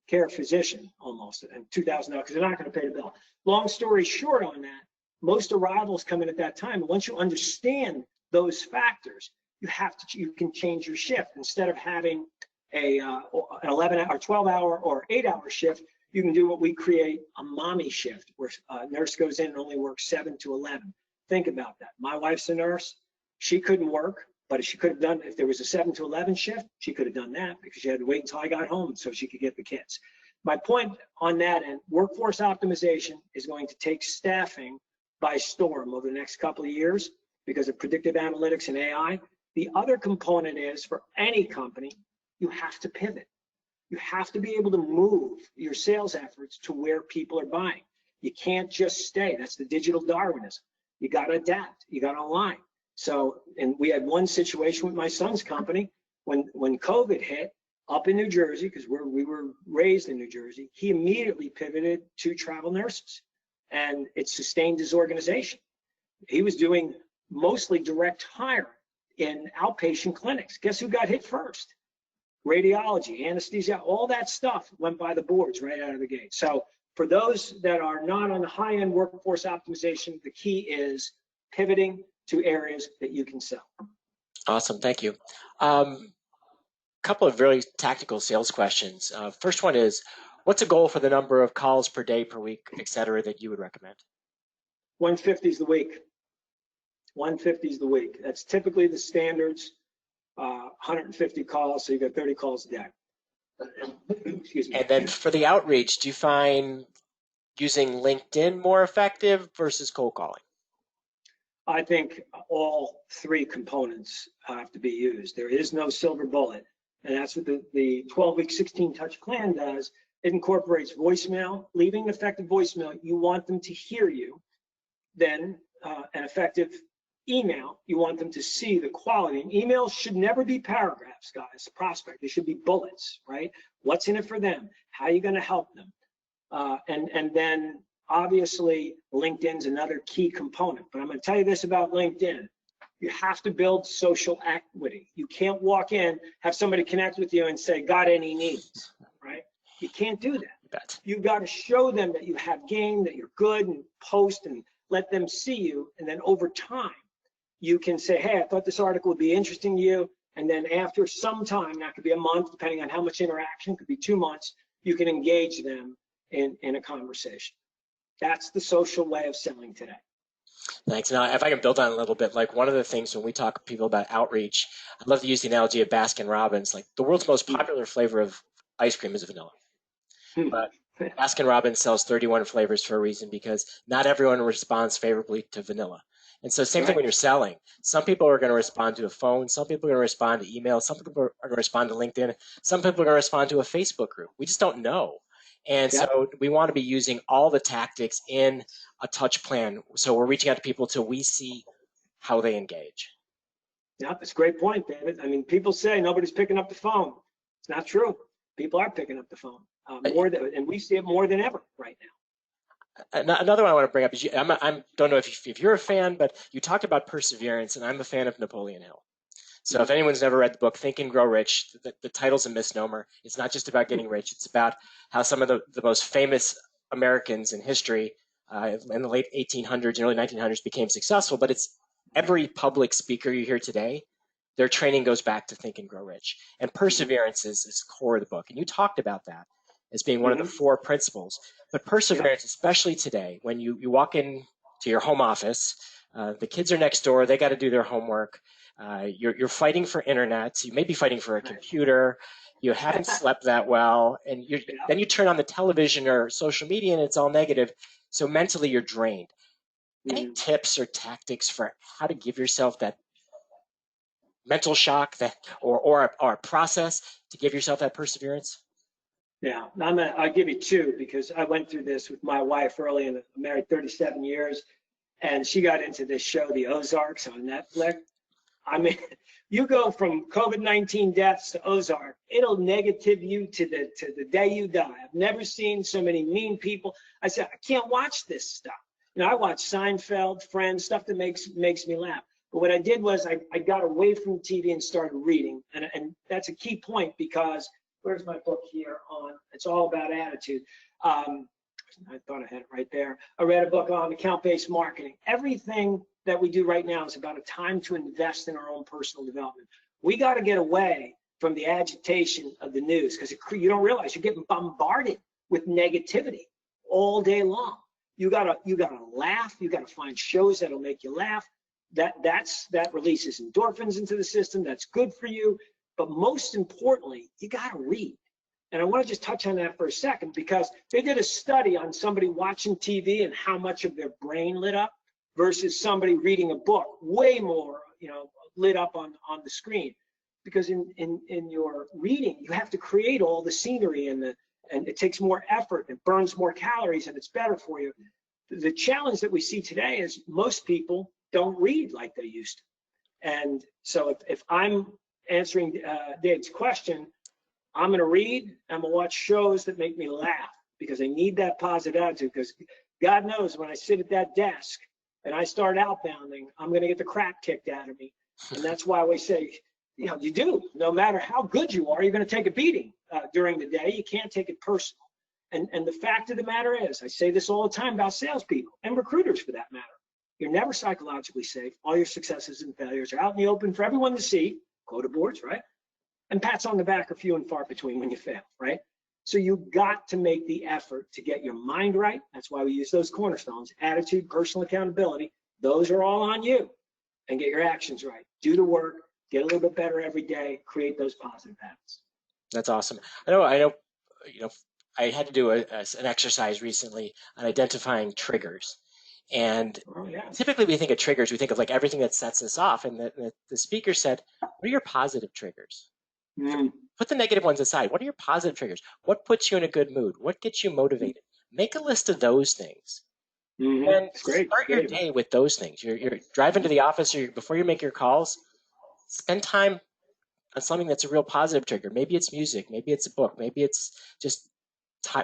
care physician almost, and $2,000 because they're not going to pay the bill. Long story short on that, most arrivals come in at that time. And once you understand those factors, you can change your shift. Instead of having an 11 or 12 hour or 8 hour shift, you can do what we create, a mommy shift, where a nurse goes in and only works 7 to 11. Think about that. My wife's a nurse. She couldn't work, but if there was a 7 to 11 shift, she could have done that because she had to wait until I got home so she could get the kids. My point on that end, workforce optimization is going to take staffing by storm over the next couple of years because of predictive analytics and AI. The other component is for any company, you have to pivot. You have to be able to move your sales efforts to where people are buying. You can't just stay. That's the digital Darwinism. You got to adapt. You got to align. So, and we had one situation with my son's company when COVID hit up in New Jersey, because we were raised in New Jersey, he immediately pivoted to travel nurses and it sustained his organization. He was doing mostly direct hire in outpatient clinics. Guess who got hit first? Radiology, anesthesia, all that stuff went by the boards right out of the gate. So for those that are not on the high-end workforce optimization, the key is pivoting to areas that you can sell. Awesome, thank you. Couple of very tactical sales questions. First one is, what's a goal for the number of calls per day, per week, et cetera, that you would recommend? 150 is the week. 150 is the week. That's typically the standards. 150 calls, so you got 30 calls a day. Excuse me. And then for the outreach, do you find using LinkedIn more effective versus cold calling? I think all three components have to be used. There is no silver bullet, and that's what the 12-week 16-touch plan does. It incorporates voicemail, leaving an effective voicemail. You want them to hear you. Then an effective email, you want them to see the quality. And emails should never be paragraphs, guys, prospect. They should be bullets, right? What's in it for them? How are you going to help them? And then obviously LinkedIn's another key component. But I'm going to tell you this about LinkedIn. You have to build social equity. You can't walk in, have somebody connect with you and say, got any needs, right? You can't do that. You've got to show them that you have game, that you're good, and post and let them see you. And then over time, you can say, hey, I thought this article would be interesting to you. And then after some time, that could be a month, depending on how much interaction, could be 2 months, you can engage them in a conversation. That's the social way of selling today. Thanks. Now, if I can build on it a little bit, like one of the things when we talk to people about outreach, I'd love to use the analogy of Baskin Robbins. Like the world's most popular flavor of ice cream is vanilla. But Baskin Robbins sells 31 flavors for a reason, because not everyone responds favorably to vanilla. And so same thing Right. when you're selling. Some people are going to respond to a phone. Some people are going to respond to email. Some people are going to respond to LinkedIn. Some people are going to respond to a Facebook group. We just don't know. And Yep. so we want to be using all the tactics in a touch plan. So we're reaching out to people till we see how they engage. Yeah, that's a great point, David. I mean, people say nobody's picking up the phone. It's not true. People are picking up the phone and we see it more than ever right now. Another one I want to bring up is I don't know if you're a fan, but you talked about perseverance, and I'm a fan of Napoleon Hill. So if anyone's never read the book Think and Grow Rich, the title's a misnomer. It's not just about getting rich. It's about how some of the most famous Americans in history in the late 1800s and early 1900s became successful. But it's every public speaker you hear today, their training goes back to Think and Grow Rich. And perseverance is core of the book. And you talked about that as being one of the 4 principles. But perseverance, especially today, when you walk in to your home office, the kids are next door, they got to do their homework. You're fighting for internet. You may be fighting for a computer. You haven't slept that well, and then you turn on the television or social media, and it's all negative. So mentally, you're drained. Any tips or tactics for how to give yourself that mental shock, or a process to give yourself that perseverance? Yeah, I'll give you 2 because I went through this with my wife early in I'm married 37 years, and she got into this show, The Ozarks on Netflix. I mean, you go from COVID-19 deaths to Ozark, it'll negative you to the day you die. I've never seen so many mean people. I said, I can't watch this stuff. You know, I watch Seinfeld, Friends, stuff that makes me laugh. But what I did was I got away from TV and started reading. And that's a key point because where's my book here on, it's all about attitude. I thought I had it right there. I read a book on account-based marketing. Everything that we do right now is about a time to invest in our own personal development. We got to get away from the agitation of the news because you don't realize you're getting bombarded with negativity all day long. You gotta laugh. You gotta find shows that'll make you laugh. That releases endorphins into the system. That's good for you. But most importantly, you gotta read. And I want to just touch on that for a second because they did a study on somebody watching TV and how much of their brain lit up versus somebody reading a book, way more, lit up on the screen. Because in your reading, you have to create all the scenery and it takes more effort, it burns more calories, and it's better for you. The challenge that we see today is most people don't read like they used to. And so if I'm answering Dave's question, I'm going to read, I'm going to watch shows that make me laugh because I need that positive attitude because God knows when I sit at that desk and I start outbounding, I'm going to get the crap kicked out of me. And that's why we say, you do, no matter how good you are, you're going to take a beating during the day. You can't take it personal. And the fact of the matter is, I say this all the time about salespeople and recruiters for that matter. You're never psychologically safe. All your successes and failures are out in the open for everyone to see. Quota boards, right? And pats on the back are few and far between when you fail, right? So you've got to make the effort to get your mind right. That's why we use those cornerstones: attitude, personal accountability. Those are all on you. And get your actions right. Do the work, get a little bit better every day, create those positive habits. That's awesome. I know, I had to do an exercise recently on identifying triggers. And typically we think of triggers, we think of like everything that sets us off. And the speaker said, what are your positive triggers? Put the negative ones aside. What are your positive triggers? What puts you in a good mood? What gets you motivated? Make a list of those things. And start your day with those things. You're driving to the office, or before you make your calls, spend time on something that's a real positive trigger. Maybe it's music, maybe it's a book, maybe it's just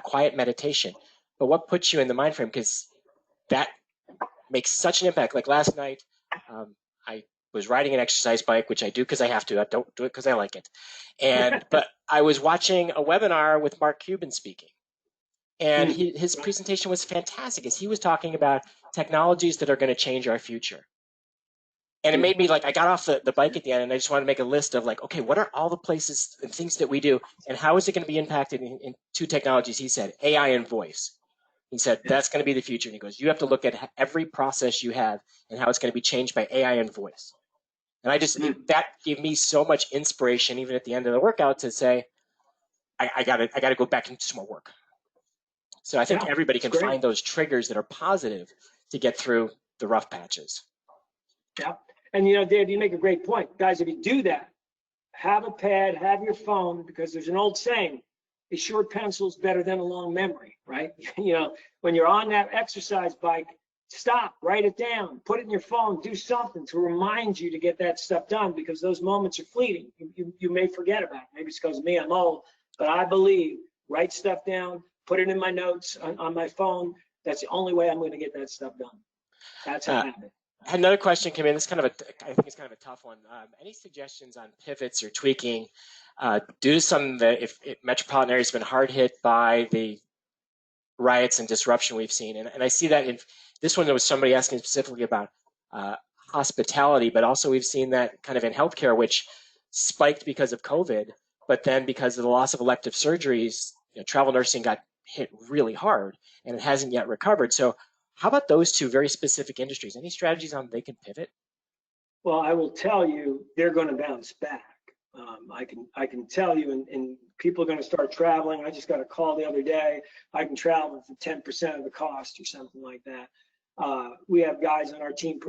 quiet meditation. But what puts you in the mind frame? Because that makes such an impact. Like last night, I was riding an exercise bike, which I do because I have to. I don't do it because I like it. But I was watching a webinar with Mark Cuban speaking. And his presentation was fantastic as he was talking about technologies that are going to change our future. And it made me I got off the bike at the end and I just wanted to make a list of okay, what are all the places and things that we do and how is it going to be impacted in 2 technologies? He said, AI and voice. He said, that's going to be the future. And he goes, you have to look at every process you have and how it's going to be changed by AI and voice. And that gave me so much inspiration, even at the end of the workout, to say, I got to go back and do some more work. So I think everybody can find those triggers that are positive to get through the rough patches. Yeah. And you know, Dave, you make a great point. Guys, if you do that, have a pad, have your phone, because there's an old saying, a short pencil is better than a long memory, right? You know, when you're on that exercise bike, stop, write it down, put it in your phone, do something to remind you to get that stuff done, because those moments are fleeting. You may forget about it. Maybe it's because of me, I'm old, but I believe write stuff down, put it in my notes on my phone. That's the only way I'm going to get that stuff done. That's a habit. I had another question come in. This is kind of I think it's kind of a tough one. Any suggestions on pivots or tweaking due to some of the, if metropolitan areas have been hard hit by the riots and disruption we've seen? And I see that in this one, there was somebody asking specifically about hospitality, but also we've seen that kind of in healthcare, which spiked because of COVID, but then because of the loss of elective surgeries, you know, travel nursing got hit really hard and it hasn't yet recovered. So how about those two very specific industries? Any strategies on they can pivot? Well, I will tell you, they're going to bounce back. I can tell you, and people are going to start traveling. I just got a call the other day. I can travel for 10% of the cost or something like that. We have guys on our team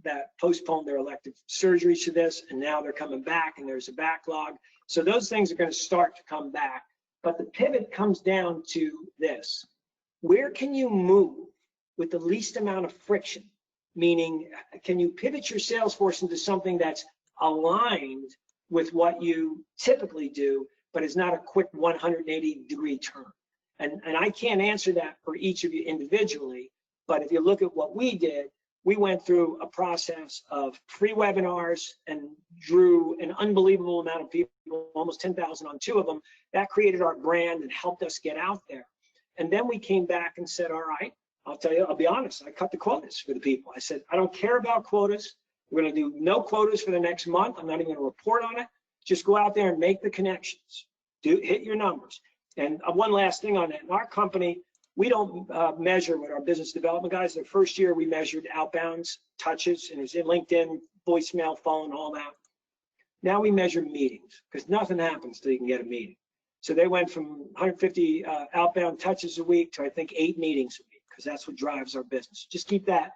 that postponed their elective surgeries to this, and now they're coming back, and there's a backlog. So those things are going to start to come back. But the pivot comes down to this: where can you move with the least amount of friction? Meaning, can you pivot your sales force into something that's aligned with what you typically do, but is not a quick 180-degree turn? And I can't answer that for each of you individually, but if you look at what we did, we went through a process of free webinars and drew an unbelievable amount of people, almost 10,000 on 2 of them. That created our brand and helped us get out there. And then we came back and said, all right, I'll tell you, I'll be honest, I cut the quotas for the people. I said, I don't care about quotas. We're going to do no quotas for the next month. I'm not even going to report on it. Just go out there and make the connections. Hit your numbers. And one last thing on that. In our company, we don't measure with our business development guys. The first year we measured outbounds, touches, and it was in LinkedIn, voicemail, phone, all that. Now we measure meetings, because nothing happens till you can get a meeting. So they went from 150 outbound touches a week to, I think, 8 meetings a week, because that's what drives our business. Just keep that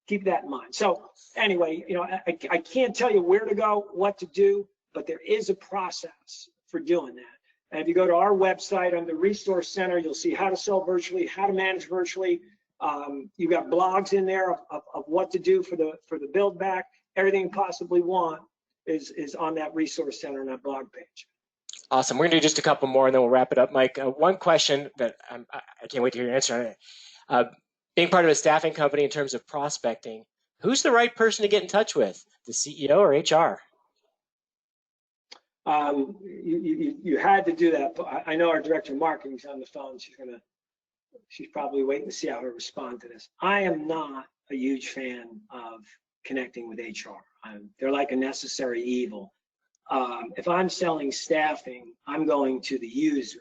in mind. So anyway, you know, I can't tell you where to go, what to do, but there is a process for doing that. And if you go to our website on the Resource Center, you'll see how to sell virtually, how to manage virtually. You've got blogs in there of what to do for the build back. Everything you possibly want is on that Resource Center and that blog page. Awesome. We're going to do just a couple more and then we'll wrap it up, Mike. One question that I can't wait to hear your answer on it. Being part of a staffing company in terms of prospecting, who's the right person to get in touch with, the CEO or HR? You had to do that. I know our director of marketing is on the phone. She's probably waiting to see how to respond to this. I am not a huge fan of connecting with HR. They're like a necessary evil. If I'm selling staffing, I'm going to the user.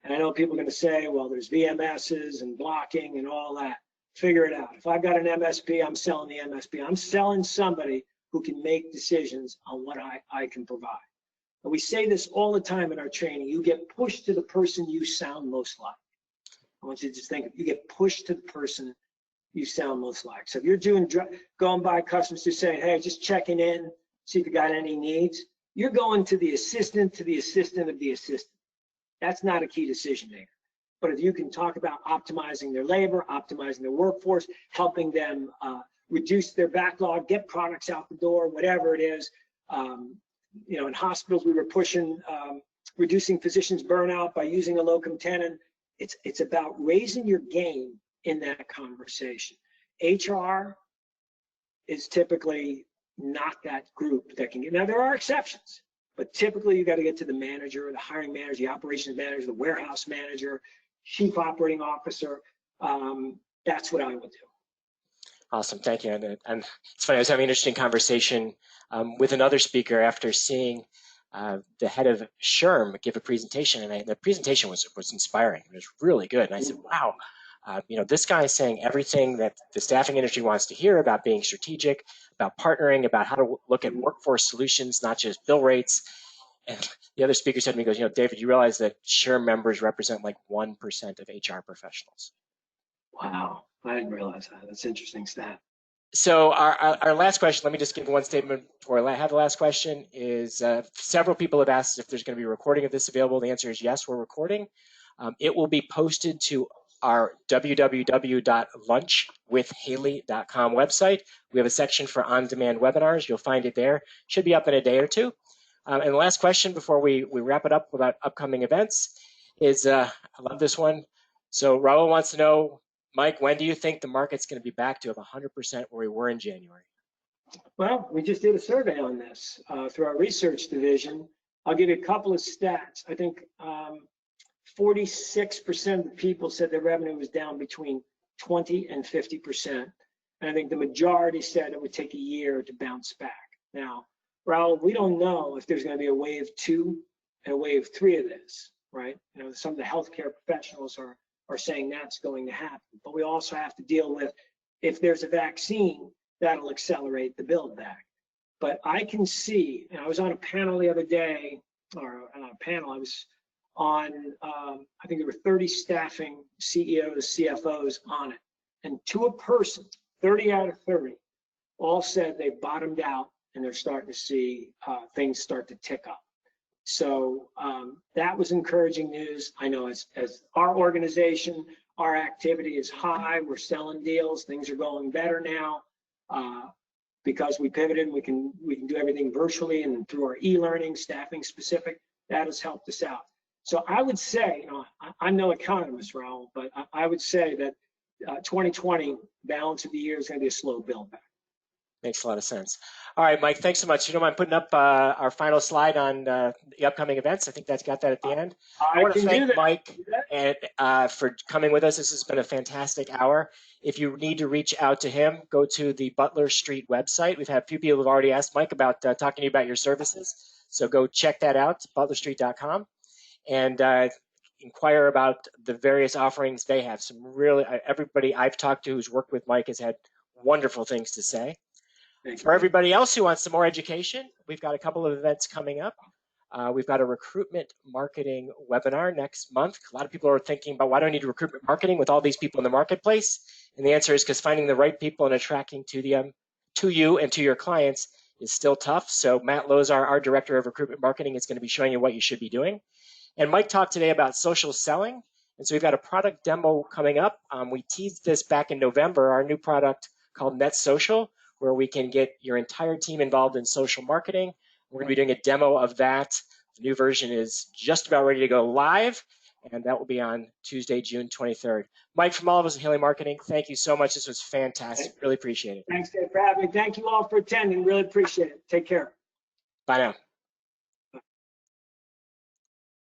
And I know people are going to say, well, there's VMSs and blocking and all that. Figure it out. If I've got an MSP, I'm selling the MSP. I'm selling somebody who can make decisions on what I can provide. And we say this all the time in our training. You get pushed to the person you sound most like. I want you to just think, you get pushed to the person you sound most like. So if you're going by customers who say, hey, just checking in, see if you got any needs, you're going to the assistant of the assistant. That's not a key decision maker. But if you can talk about optimizing their labor, optimizing their workforce, helping them reduce their backlog, get products out the door, whatever it is. You know, in hospitals, we were pushing reducing physicians' burnout by using a locum tenens. It's about raising your game in that conversation. HR is typically not that group that can get. Now there are exceptions, but typically you got to get to the manager, the hiring manager, the operations manager, the warehouse manager, chief operating officer. That's what I would do. Awesome, thank you. And it's funny, I was having an interesting conversation with another speaker after seeing the head of SHRM give a presentation, and the presentation was inspiring. It was really good, and I said, wow, you know, this guy is saying everything that the staffing industry wants to hear about being strategic, about partnering, about how to look at workforce solutions, not just bill rates. And the other speaker said to me, he goes, you know, David, you realize that SHRM members represent like 1% of HR professionals. Wow, I didn't realize that. That's an interesting stat. So our last question, let me just give one statement before I have the last question, is several people have asked if there's going to be a recording of this available. The answer is yes, we're recording. It will be posted to our www.lunchwithhaley.com website. We have a section for on-demand webinars. You'll find it there. Should be up in a day or two. And the last question before we wrap it up about upcoming events is, I love this one. So Raul wants to know, Mike, when do you think the market's going to be back to 100% where we were in January? Well, we just did a survey on this through our research division. I'll give you a couple of stats. I think 46% of the people said their revenue was down between 20 and 50%. And I think the majority said it would take a year to bounce back. Now, Raul, we don't know if there's going to be a wave 2 and a wave 3 of this, right? You know, some of the healthcare professionals are saying that's going to happen. But we also have to deal with, if there's a vaccine, that'll accelerate the build back. But I can see, and I was on a panel the other day, or on a panel, I was on, I think there were 30 staffing CEOs, CFOs on it. And to a person, 30 out of 30 all said they bottomed out and they're starting to see things start to tick up. So that was encouraging news. I know as our organization, our activity is high. We're selling deals. Things are going better now because we pivoted. We can do everything virtually and through our e-learning, staffing specific. That has helped us out. So I would say, you know, I'm no economist, Raul, but I would say that 2020 balance of the year is going to be a slow build back. Makes a lot of sense. All right, Mike, thanks so much. You don't mind putting up our final slide on the upcoming events? I think that's got that at the end. I want to thank Mike and, for coming with us. This has been a fantastic hour. If you need to reach out to him, go to the Butler Street website. We've had a few people who've already asked Mike about talking to you about your services. So go check that out, butlerstreet.com, and inquire about the various offerings they have. Some really, everybody I've talked to who's worked with Mike has had wonderful things to say. For everybody else who wants some more education, we've got a couple of events coming up. We've got a recruitment marketing webinar next month. A lot of people are thinking about, why do I need recruitment marketing with all these people in the marketplace? And the answer is because finding the right people and attracting to you and to your clients is still tough. So Matt Lozar, our director of recruitment marketing, is going to be showing you what you should be doing. And Mike talked today about social selling. And so we've got a product demo coming up. We teased this back in November, our new product called Net Social, where we can get your entire team involved in social marketing. We're going to be doing a demo of that. The new version is just about ready to go live, and that will be on Tuesday, June 23rd. Mike, from all of us at Haley Marketing, thank you so much. This was fantastic. Really appreciate it. Thanks, Dave, for having me. Thank you all for attending. Really appreciate it. Take care. Bye now.